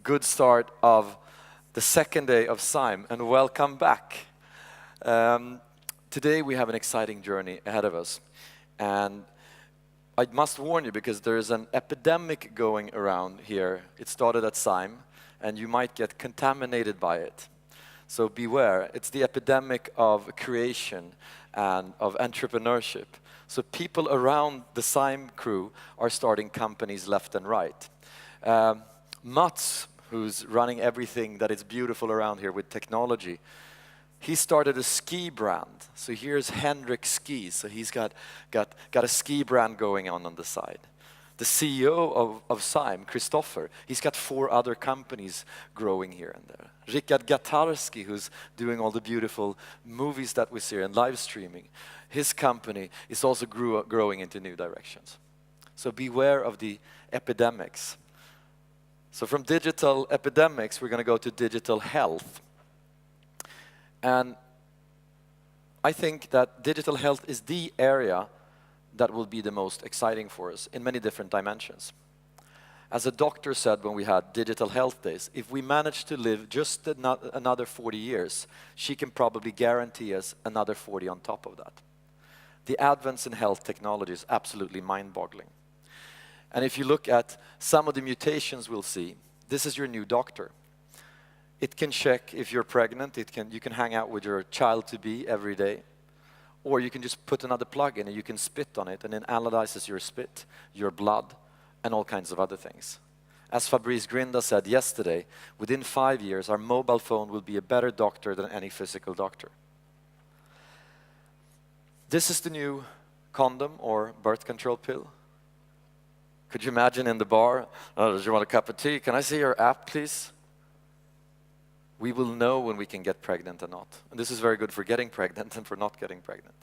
Good start of the second day of SIME, and welcome back. Today we have an exciting journey ahead of us, and I must warn you because there is an epidemic going around here. It started at SIME, and you might get contaminated by it. So beware, it's the epidemic of creation and of entrepreneurship. So people around the SIME crew are starting companies left and right. Mats, who's running everything that is beautiful around here with technology, he started a ski brand. So here's Henrik Skis. So he's got a ski brand going on the side. The CEO of SIME, Christopher, he's got 4 other companies growing here and there. Rickard Gatarski, who's doing all the beautiful movies that we see and live streaming, his company is also growing into new directions. So beware of the epidemics. So from digital epidemics, we're going to go to digital health. And I think that digital health is the area that will be the most exciting for us in many different dimensions. As a doctor said when we had digital health days, if we manage to live just another 40 years, she can probably guarantee us another 40 on top of that. The advance in health technology is absolutely mind-boggling. And if you look at some of the mutations we'll see, this is your new doctor. It can check if you're pregnant, you can hang out with your child-to-be every day, or you can just put another plug in and you can spit on it and it analyzes your spit, your blood, and all kinds of other things. As Fabrice Grinda said yesterday, within 5 years our mobile phone will be a better doctor than any physical doctor. This is the new condom or birth control pill. Could you imagine in the bar, oh, do you want a cup of tea? Can I see your app, please? We will know when we can get pregnant or not. And this is very good for getting pregnant and for not getting pregnant.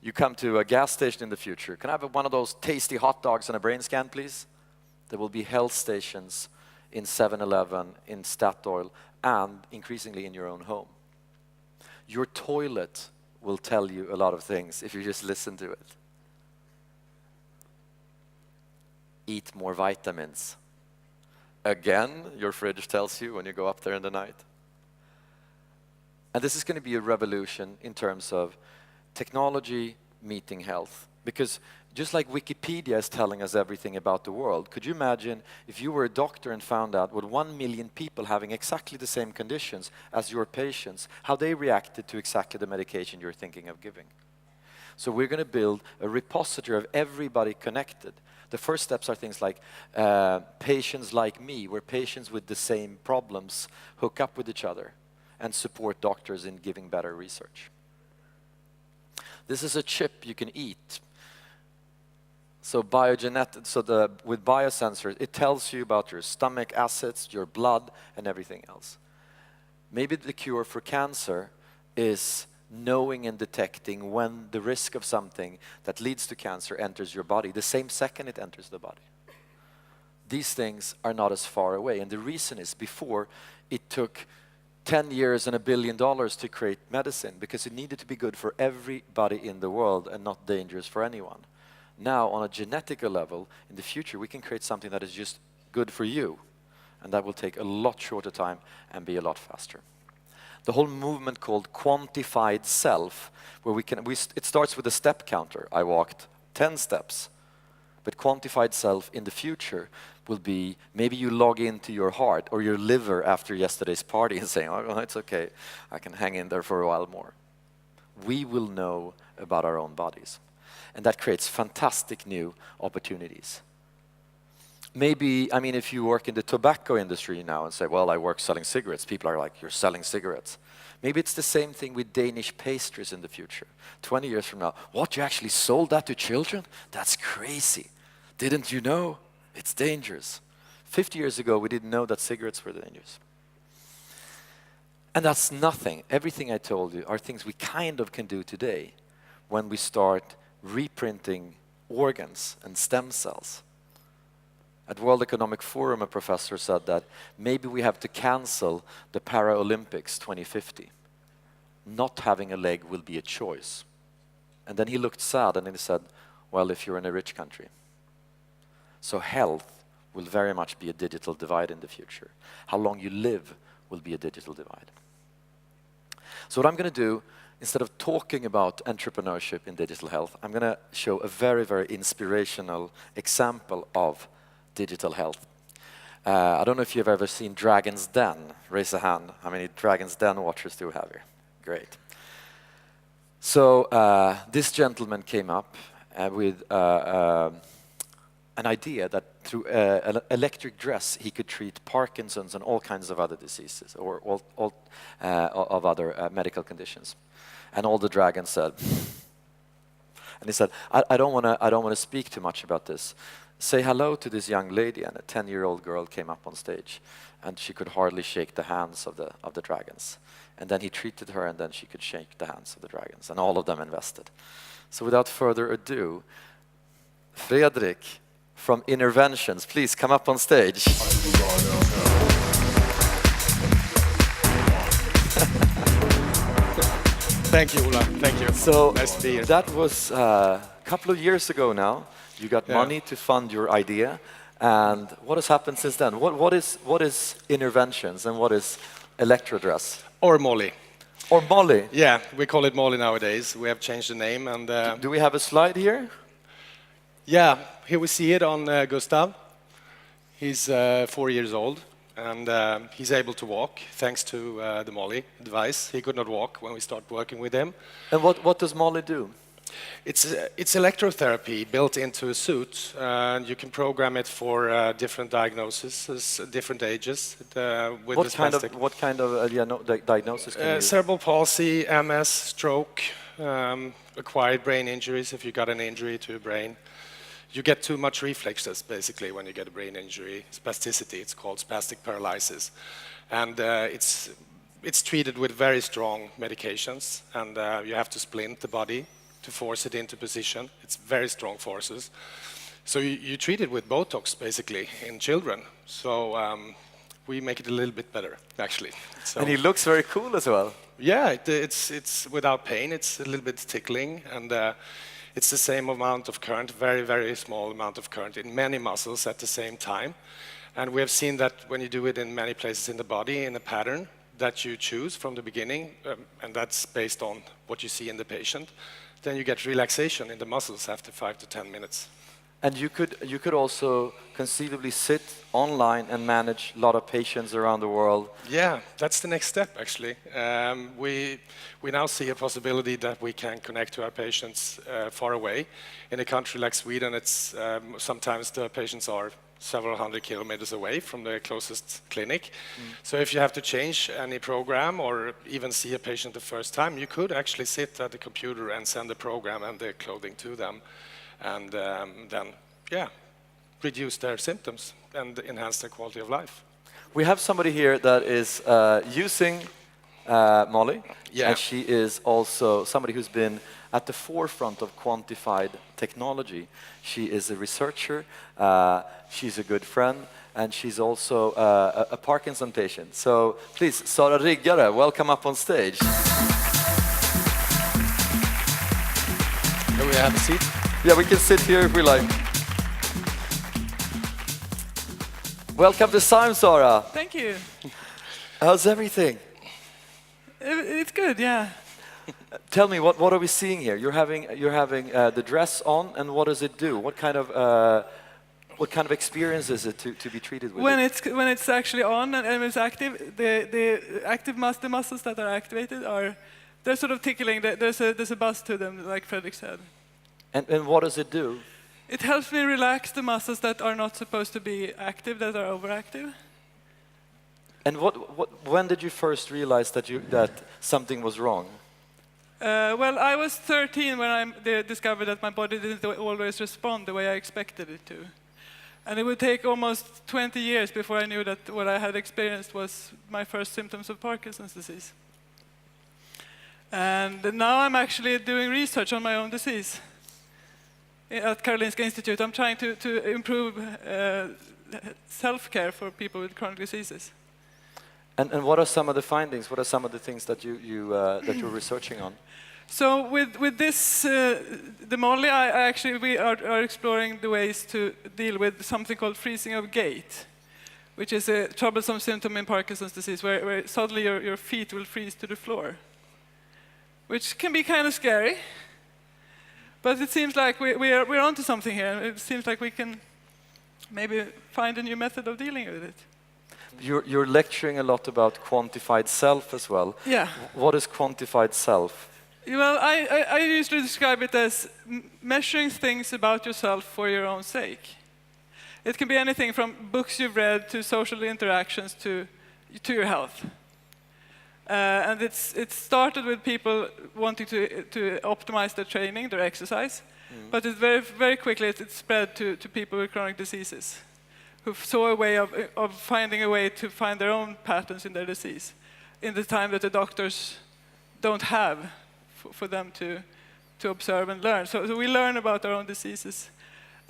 You come to a gas station in the future. Can I have one of those tasty hot dogs and a brain scan, please? There will be health stations in 7-Eleven, in Statoil, and increasingly in your own home. Your toilet will tell you a lot of things if you just listen to it. Eat more vitamins. Again, your fridge tells you when you go up there in the night. And this is going to be a revolution in terms of technology meeting health. Because just like Wikipedia is telling us everything about the world, could you imagine if you were a doctor and found out what 1 million people having exactly the same conditions as your patients, how they reacted to exactly the medication you're thinking of giving? So we're going to build a repository of everybody connected. The first steps are things like patients like me, where patients with the same problems hook up with each other and support doctors in giving better research. This is a chip you can eat. So with biosensors, it tells you about your stomach acids, your blood, and everything else. Maybe the cure for cancer is knowing and detecting when the risk of something that leads to cancer enters your body, the same second it enters the body. These things are not as far away, and the reason is before it took 10 years and $1 billion to create medicine because it needed to be good for everybody in the world and not dangerous for anyone. Now, on a genetical level, in the future, we can create something that is just good for you, and that will take a lot shorter time and be a lot faster. The whole movement called quantified self, where it starts with a step counter. I walked 10 steps. But quantified self in the future will be, maybe you log into your heart or your liver after yesterday's party and say, oh, it's okay, I can hang in there for a while more. We will know about our own bodies. And that creates fantastic new opportunities. Maybe, I mean, if you work in the tobacco industry now and say, well, I work selling cigarettes, people are like, you're selling cigarettes. Maybe it's the same thing with Danish pastries in the future. 20 years from now, what, you actually sold that to children? That's crazy. Didn't you know? It's dangerous. 50 years ago, we didn't know that cigarettes were dangerous. And that's nothing. Everything I told you are things we kind of can do today when we start reprinting organs and stem cells. At World Economic Forum, a professor said that maybe we have to cancel the Paralympics 2050. Not having a leg will be a choice. And then he looked sad and he said, well, if you're in a rich country. So health will very much be a digital divide in the future. How long you live will be a digital divide. So what I'm going to do, instead of talking about entrepreneurship in digital health, I'm going to show a very, very inspirational example of digital health. I don't know if you've ever seen Dragon's Den. Raise a hand. How many Dragon's Den watchers do we have here? Great. So this gentleman came up with an idea that through an electric dress he could treat Parkinson's and all kinds of other diseases, or all of other medical conditions. And all the dragons said, and he said, I don't want to speak too much about this. Say hello to this young lady. And a 10-year-old girl came up on stage, and she could hardly shake the hands of the dragons. And then he treated her, and then she could shake the hands of the dragons, and all of them invested. So without further ado, Fredrik from Interventions, please come up on stage. Thank you, Ola. Thank you. So nice to be here. That was a couple of years ago now. You got money to fund your idea, and what has happened since then? What is Interventions and what is Electrodress? Or Molly. Or Molly? Yeah, we call it Molly nowadays. We have changed the name. And do we have a slide here? Yeah, here we see it on Gustav. He's 4 years old, and he's able to walk thanks to the Molly device. He could not walk when we started working with him. And what does Molly do? It's electrotherapy built into a suit, and you can program it for different diagnoses, different ages. What kind of diagnosis can you use? Cerebral palsy, MS, stroke, acquired brain injuries. If you got an injury to your brain, you get too much reflexes basically when you get a brain injury. Spasticity, it's called spastic paralysis, and it's treated with very strong medications, and you have to splint the body to force it into position. It's very strong forces. So you treat it with Botox, basically, in children. So we make it a little bit better, actually. So, and he looks very cool as well. Yeah, it's without pain. It's a little bit tickling, and it's the same amount of current, very, very small amount of current in many muscles at the same time. And we have seen that when you do it in many places in the body, in a pattern that you choose from the beginning, and that's based on what you see in the patient, then you get relaxation in the muscles after 5 to 10 minutes. And you could also conceivably sit online and manage a lot of patients around the world. Yeah, that's the next step, actually. We now see a possibility that we can connect to our patients far away. In a country like Sweden, it's sometimes the patients are several hundred kilometers away from the closest clinic. So if you have to change any program or even see a patient the first time, you could actually sit at the computer and send the program and the clothing to them, and then, reduce their symptoms and enhance their quality of life. We have somebody here that is using Molly, and she is also somebody who's been at the forefront of quantified technology. She is a researcher, she's a good friend, and she's also a Parkinson patient. So please, Sara Riggare, welcome up on stage. Can we have a seat? Yeah, we can sit here if we like. Welcome to SIME, Sara. Thank you. How's everything? It's good, yeah. Tell me, what are we seeing here? You're having the dress on, and what does it do? What kind of experience is it to be treated with? When it's actually on and it's active, the muscles that are activated they're sort of tickling. There's a buzz to them, like Fredrik said. And what does it do? It helps me relax the muscles that are not supposed to be active, that are overactive. And when did you first realize that something was wrong? Well, I was 13 when I discovered that my body didn't always respond the way I expected it to. And it would take almost 20 years before I knew that what I had experienced was my first symptoms of Parkinson's disease. And now I'm actually doing research on my own disease at Karolinska Institute. I'm trying to improve self-care for people with chronic diseases. And what are some of the findings? What are some of the things that you're researching on? So with this, the Molly, we are exploring the ways to deal with something called freezing of gait, which is a troublesome symptom in Parkinson's disease, where suddenly your feet will freeze to the floor, which can be kind of scary. But it seems like we're onto something here. It seems like we can maybe find a new method of dealing with it. You're lecturing a lot about quantified self as well. Yeah. What is quantified self? Well, I usually describe it as measuring things about yourself for your own sake. It can be anything from books you've read to social interactions to your health. And it started with people wanting to optimize their training, their exercise, but very quickly it spread to people with chronic diseases, who saw a way of finding a way to find their own patterns in their disease, in the time that the doctors don't have for them to observe and learn. So we learn about our own diseases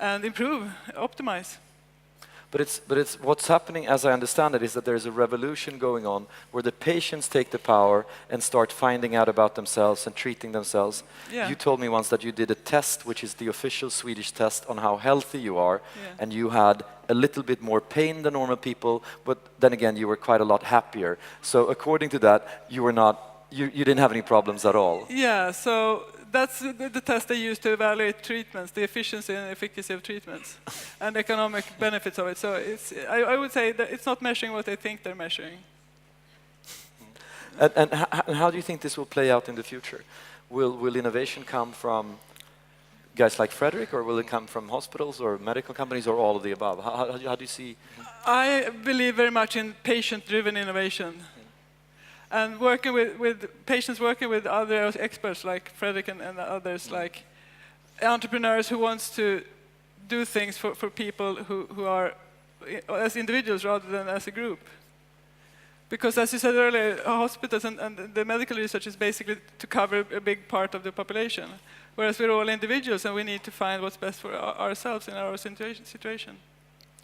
and improve, optimize. But it's what's happening, as I understand it, is that there's a revolution going on where the patients take the power and start finding out about themselves and treating themselves. Yeah. You told me once that you did a test, which is the official Swedish test on how healthy you are, Yeah. and you had a little bit more pain than normal people, but then again, you were quite a lot happier. So according to that, you didn't have any problems at all. Yeah, so that's the test they use to evaluate treatments, the efficiency and efficacy of treatments, and economic benefits of it. So I would say that it's not measuring what they think they're measuring. And how do you think this will play out in the future? Will innovation come from guys like Frederick, or will it come from hospitals or medical companies, or all of the above? How do you see? I believe very much in patient-driven innovation. And working with patients, working with other experts like Frederick and others, like entrepreneurs who wants to do things for people who are as individuals rather than as a group. Because as you said earlier, hospitals and the medical research is basically to cover a big part of the population, whereas we're all individuals and we need to find what's best for ourselves in our situation.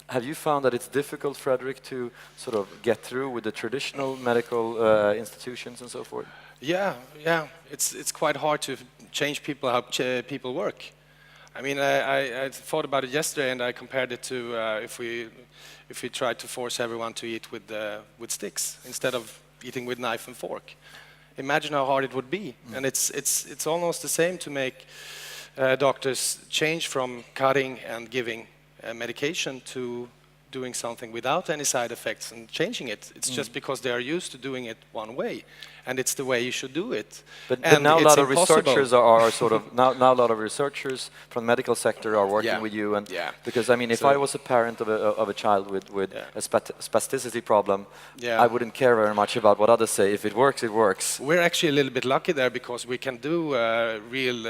Have you found that it's difficult, Frederick, to sort of get through with the traditional medical institutions and so forth? Yeah. It's quite hard to change people how people work. I mean, I thought about it yesterday, and I compared it to if we tried to force everyone to eat with sticks instead of eating with knife and fork. Imagine how hard it would be. And it's almost the same to make doctors change from cutting and giving medication to doing something without any side effects and changing it. It's just because they are used to doing it one way, and it's the way you should do it. But now a lot of researchers are sort of now a lot of researchers from the medical sector are working with you, and because I mean, if I was a parent of a child with a spasticity problem, I wouldn't care very much about what others say. If it works, it works. We're actually a little bit lucky there because we can do real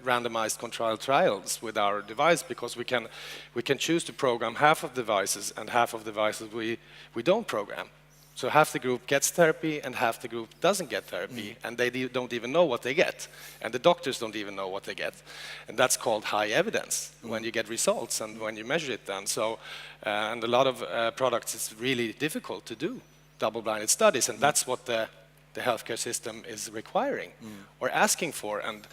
randomized controlled trials with our device, because we can choose to program half of devices, and half of devices we don't program. So half the group gets therapy and half the group doesn't get therapy, and they don't even know what they get, and the doctors don't even know what they get, and that's called high evidence when you get results and when you measure it then. So and a lot of products, it's really difficult to do double-blinded studies, and that's what the healthcare system is requiring or asking for. And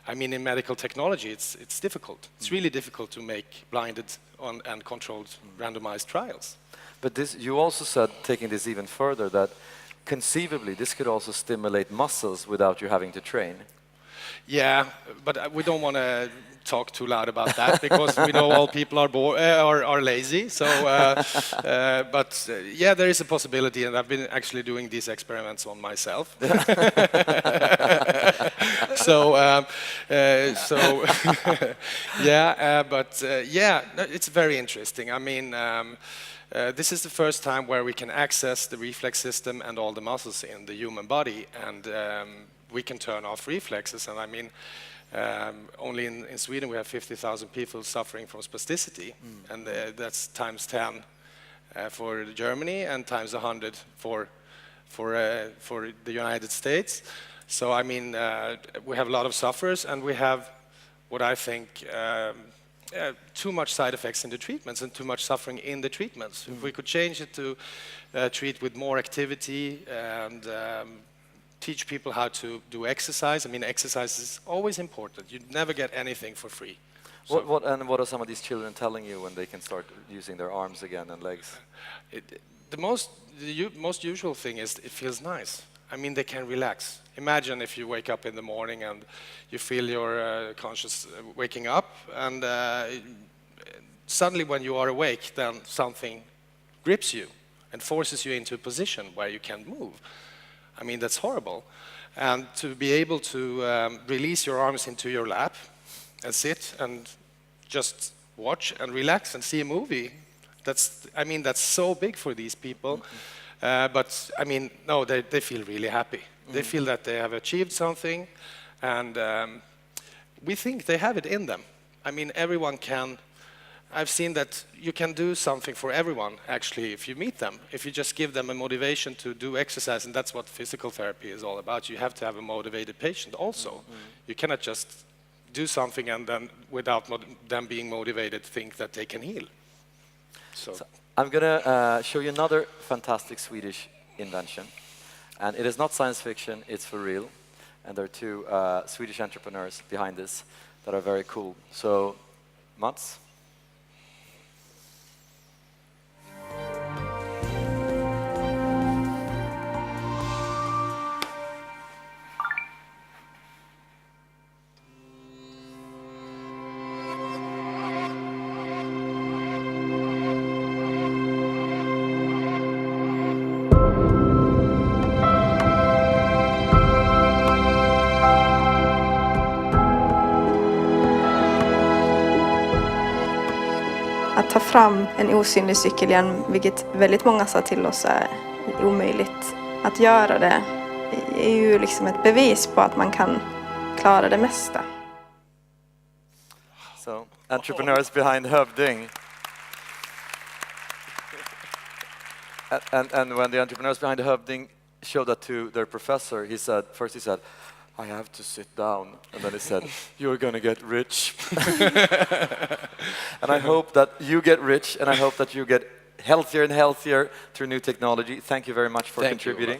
I mean, in medical technology, it's difficult. It's really difficult to make blinded and controlled randomized trials. But this, you also said, taking this even further, that conceivably this could also stimulate muscles without you having to train. Yeah, but we don't want to talk too loud about that because we know all people are lazy. So, yeah, there is a possibility, and I've been actually doing these experiments on myself. Yeah, it's very interesting. I mean. This is the first time where we can access the reflex system and all the muscles in the human body, and we can turn off reflexes. And I mean, only in Sweden we have 50,000 people suffering from spasticity, and that's times 10 for Germany and times 100 for the United States. So I mean, we have a lot of sufferers, and we have what I think too much side effects in the treatments and too much suffering in the treatments. If we could change it to treat with more activity and teach people how to do exercise. I mean, exercise is always important. You never get anything for free. So What are some of these children telling you when they can start using their arms again and legs? the most usual thing is it feels nice. I mean, they can relax. Imagine if you wake up in the morning and you feel your conscious waking up, and suddenly when you are awake, then something grips you and forces you into a position where you can't move. I mean, that's horrible. And to be able to release your arms into your lap and sit and just watch and relax and see a movie, I mean, that's so big for these people. But I mean, no, they feel really happy. They feel that they have achieved something, and we think they have it in them. I mean, everyone can. I've seen that you can do something for everyone, actually, if you meet them. If you just give them a motivation to do exercise, and that's what physical therapy is all about. You have to have a motivated patient also. You cannot just do something and then, without them being motivated, think that they can heal. So I'm going to show you another fantastic Swedish invention. And it is not science fiction, it's for real. And there are two Swedish entrepreneurs behind this that are very cool. So, Mats? Att ta fram en osynlig cykelhjälm, vilket väldigt många sa till oss är omöjligt. Att göra det är ju liksom ett bevis på att man kan klara det mesta. So, entrepreneurs behind Hövding. And when the entrepreneurs behind Hövding showed that to their professor, he said, I have to sit down. And then he said, you're going to get rich. And I hope that you get rich, and I hope that you get healthier and healthier through new technology. Thank you very much for contributing.